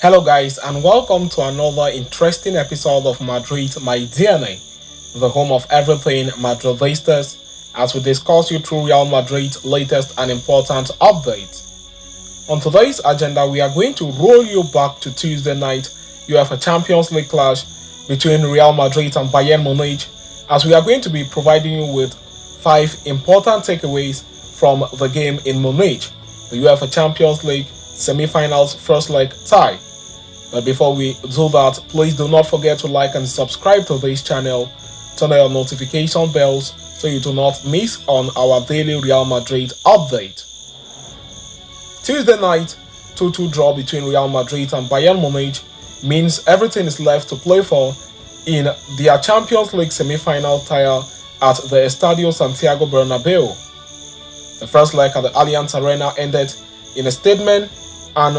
Hello, guys, and welcome to another interesting episode of Madrid, my DNA, the home of everything Madridistas, as we discuss you through Real Madrid's latest and important updates. On today's agenda, we are going to roll you back to Tuesday night UEFA Champions League clash between Real Madrid and Bayern Munich, as we are going to be providing you with 5 important takeaways from the game in Munich, the UEFA Champions League semi-finals first leg tie. But before we do that, please do not forget to like and subscribe to this channel, turn on your notification bells so you do not miss on our daily Real Madrid update. Tuesday night, 2-2 draw between Real Madrid and Bayern Munich means everything is left to play for in their Champions League semi-final tie at the Estadio Santiago Bernabéu. The first leg at the Allianz Arena ended in a statement, and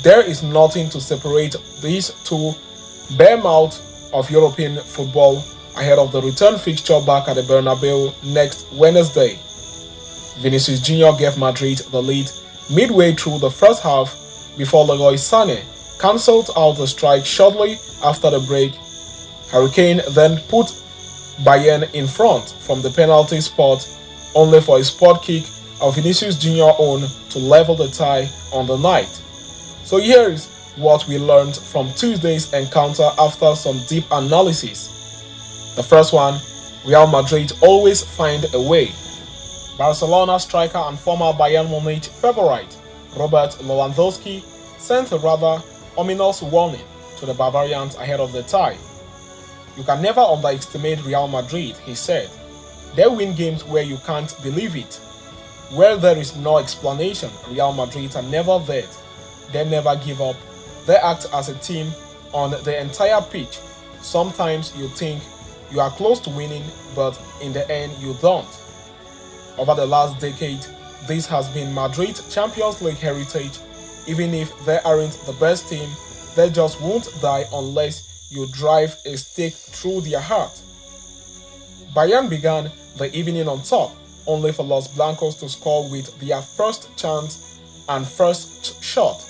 there is nothing to separate these two behemoths of European football ahead of the return fixture back at the Bernabeu next Wednesday. Vinicius Jr. gave Madrid the lead midway through the first half before Leroy Sané cancelled out the strike shortly after the break. Harry Kane then put Bayern in front from the penalty spot, only for a spot kick of Vinicius Jr. own to level the tie on the night. So here is what we learned from Tuesday's encounter after some deep analysis. The first one, Real Madrid always find a way. Barcelona striker and former Bayern Munich favourite Robert Lewandowski sent a rather ominous warning to the Bavarians ahead of the tie. "You can never underestimate Real Madrid," he said. "They win games where you can't believe it. Where there is no explanation, Real Madrid are never there. They never give up. They act as a team on the entire pitch. Sometimes you think you are close to winning, but in the end you don't." Over the last decade, this has been Madrid's Champions League heritage. Even if they aren't the best team, they just won't die unless you drive a stake through their heart. Bayern began the evening on top, only for Los Blancos to score with their first chance and first shot.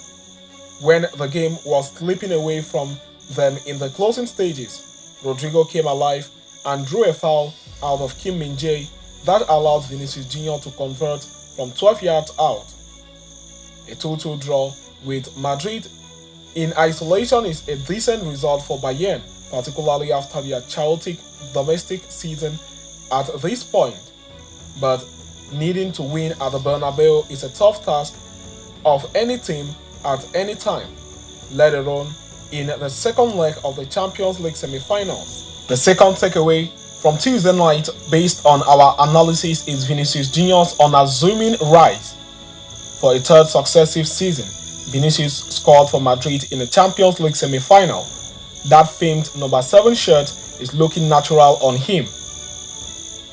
When the game was slipping away from them in the closing stages, Rodrigo came alive and drew a foul out of Kim Min-jae that allowed Vinicius Jr. to convert from 12 yards out. A 2-2 draw with Madrid in isolation is a decent result for Bayern, particularly after their chaotic domestic season at this point. But needing to win at the Bernabeu is a tough task of any team at any time, let alone in the second leg of the Champions League semi-finals. The second takeaway from Tuesday night based on our analysis is Vinicius Jr.'s unassuming rise. For a third successive season, Vinicius scored for Madrid in the Champions League semi-final. That famed number 7 shirt is looking natural on him.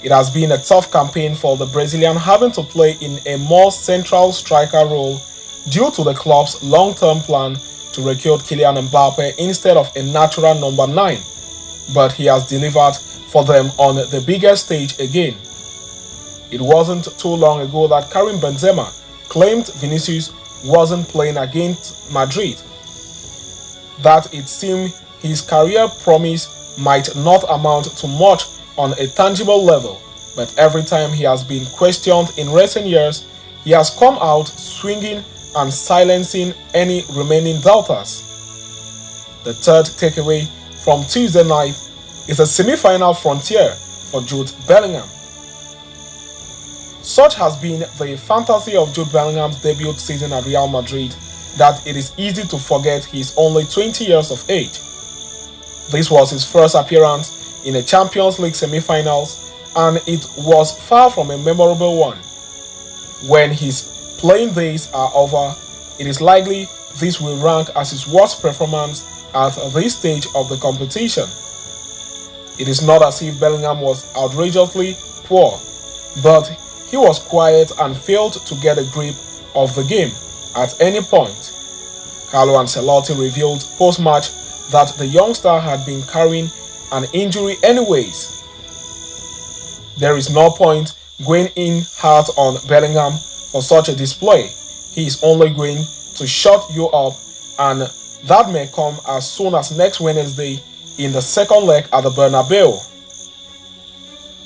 It has been a tough campaign for the Brazilian, having to play in a more central striker role due to the club's long-term plan to recruit Kylian Mbappe instead of a natural number 9. But he has delivered for them on the biggest stage again. It wasn't too long ago that Karim Benzema claimed Vinicius wasn't playing against Madrid, that it seemed his career promise might not amount to much on a tangible level, but every time he has been questioned in recent years, he has come out swinging and silencing any remaining doubters. The third takeaway from Tuesday night is a semi-final frontier for Jude Bellingham. Such has been the fantasy of Jude Bellingham's debut season at Real Madrid that it is easy to forget he is only 20 years of age. This was his first appearance in the Champions League semi-finals, and it was far from a memorable one. When his playing days are over, it is likely this will rank as his worst performance at this stage of the competition. It is not as if Bellingham was outrageously poor, but he was quiet and failed to get a grip of the game at any point. Carlo Ancelotti revealed post-match that the youngster had been carrying an injury anyways. There is no point going in hard on Bellingham for such a display. He is only going to shut you up and That may come as soon as next Wednesday in the second leg at the Bernabéu.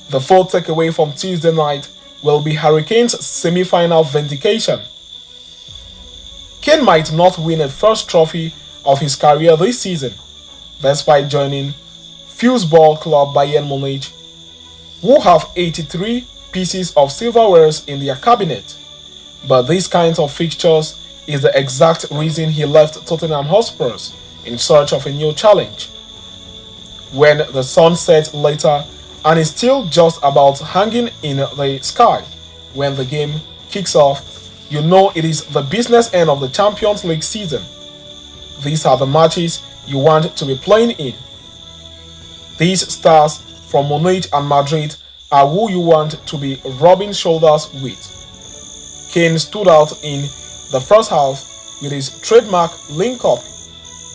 The fourth takeaway from Tuesday night will be Hurricanes' semi-final vindication. Kane might not win a first trophy of his career this season, despite joining foosball club Bayern Munich, who have 83 pieces of silverwares in their cabinet. But these kinds of fixtures is the exact reason he left Tottenham Hotspurs in search of a new challenge. When the sun sets later and is still just about hanging in the sky when the game kicks off, you know it is the business end of the Champions League season. These are the matches you want to be playing in. These stars from Munich and Madrid are who you want to be rubbing shoulders with. Kane stood out in the first half with his trademark link-up.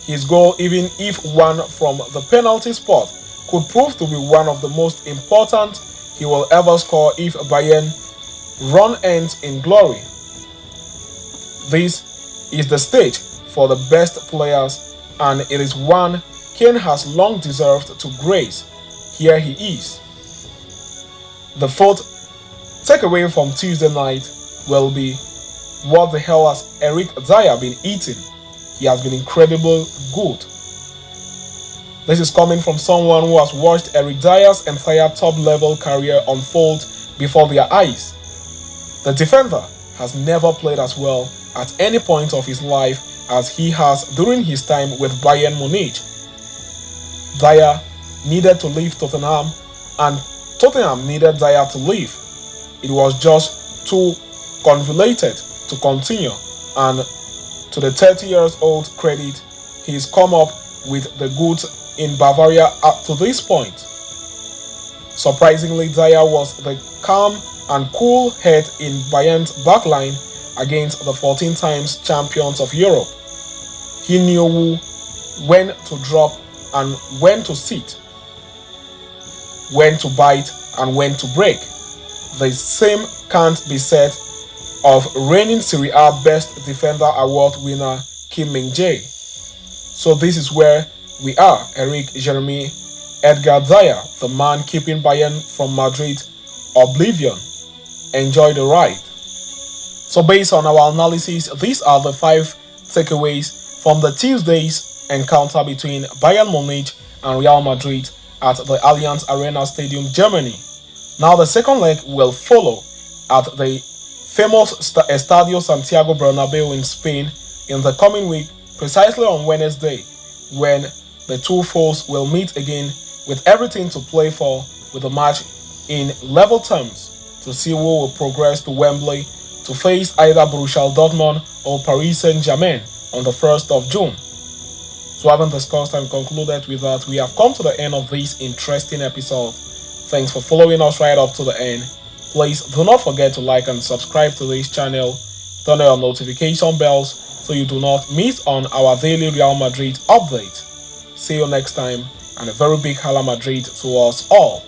His goal, even if one from the penalty spot, could prove to be one of the most important he will ever score if Bayern run ends in glory. This is the stage for the best players, and it is one Kane has long deserved to grace. Here he is. The fourth takeaway from Tuesday night will be, what the hell has Eric Dier been eating? He has been incredibly good. This is coming from someone who has watched Eric Dier's entire top-level career unfold before their eyes. The defender has never played as well at any point of his life as he has during his time with Bayern Munich. Dier needed to leave Tottenham, and Tottenham needed Dier to leave. It was just too convoluted to continue, and to the 30-year-old credit, he's come up with the goods in Bavaria up to this point. Surprisingly, Dier was the calm and cool head in Bayern's backline against the 14 times champions of Europe. He knew when to drop and when to sit, when to bite and when to break. The same can't be said of reigning Serie A Best Defender Award winner Kim Min-jae. So this is where we are. Eric Jeremy Edgar Dier, the man keeping Bayern from Madrid oblivion. Enjoy the ride. So based on our analysis, these are the 5 takeaways from the Tuesday's encounter between Bayern Munich and Real Madrid at the Allianz Arena Stadium, Germany. Now the second leg will follow at the famous Estadio Santiago Bernabéu in Spain in the coming week, precisely on Wednesday, when the two foes will meet again with everything to play for, with the match in level terms to see who will progress to Wembley to face either Borussia Dortmund or Paris Saint-Germain on the 1st of June. So having discussed and concluded with that, we have come to the end of this interesting episode. Thanks for following us right up to the end. Please do not forget to like and subscribe to this channel. Turn on notification bells so you do not miss on our daily Real Madrid update. See you next time, and a very big Hala Madrid to us all.